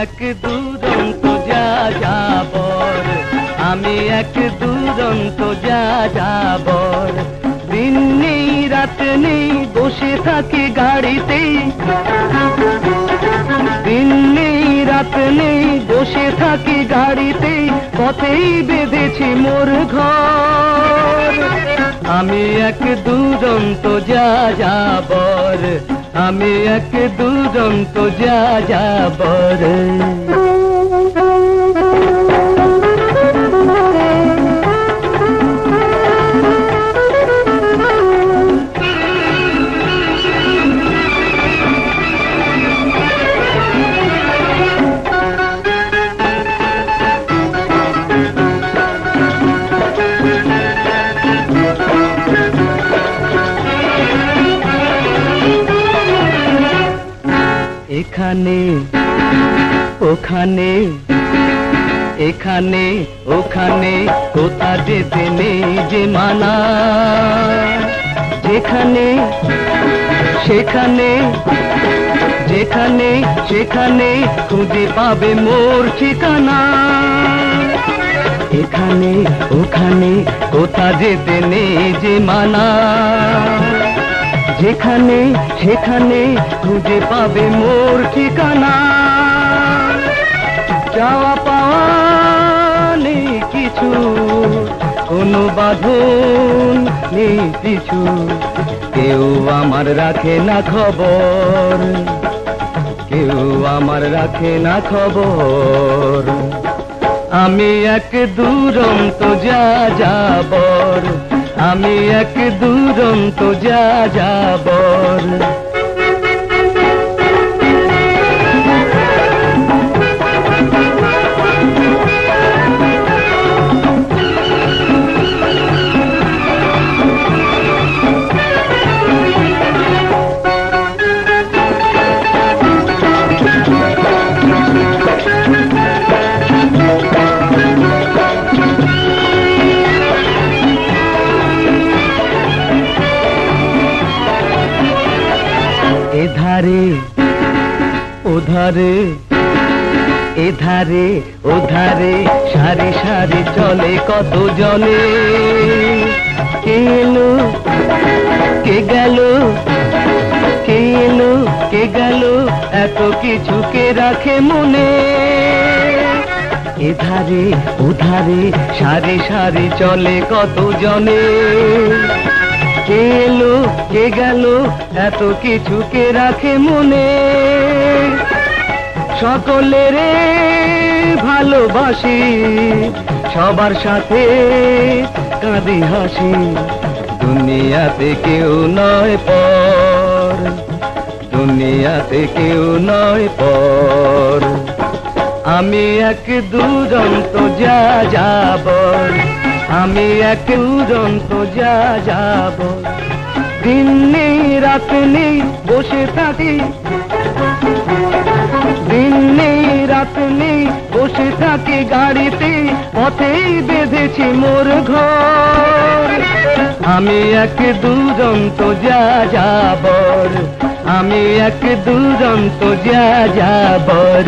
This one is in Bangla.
এক দুরন্ত যাযাবর, আমি এক দুরন্ত যাযাবর। দিন নেই রাত নেই বসে থাকি গাড়িতে, দিন নেই রাত নেই বসে থাকি গাড়িতে, পথেই বেঁধেছি মোর ঘর। আমি এক দুরন্ত যাযাবর, আমি এক দুরন্ত যাযাবর। এখানে ওখানে এখানে ওখানে কোথা যেতে নেই যে মানা, যেখানে সেখানে যেখানে সেখানে খুঁজে পাবে মোর ঠিকানা। এখানে ওখানে কোথা যেতে নেই যে মানা, যেখানে সেখানে খুঁজে পাবে মোর ঠিকানা। যাওয়া পাওয়া নেই কিছু, কোনো বাঁধন নেই কিছু, কেউ আমার রাখে না খবর, কেউ আমার রাখে না খবর। আমি এক দুরন্ত যাযাবর, আমি এক দুরন্ত যাযাবর। এধারে ওধারে এধারে ওধারে সারি সারি চলে কত জনে, কে এলো কে গেল, কে এলো কে গেল, এত কিছু কে রাখে মনে। এধারে ওধারে সারি সারি চলে কত জনে, কে এলো কে গেল, এত কিছু কে রাখে মনে। সকলের ভালোবাসি, সবার সাথে কাঁদি হাসি, দুনিয়াতে কেউ নয় পর, দুনিয়াতে কেউ নয় পর। আমি এক দুরন্ত যাযাবর, আমি এক দুরন্ত যাযাবর। দিন নেই রাত নেই বসে থাকি, দিন নেই রাত নেই বসে থাকি গাড়িতে, পথেই বেঁধেছি মোর ঘর। আমি এক দুরন্ত যাযাবর, আমি এক দুরন্ত যাযাবর।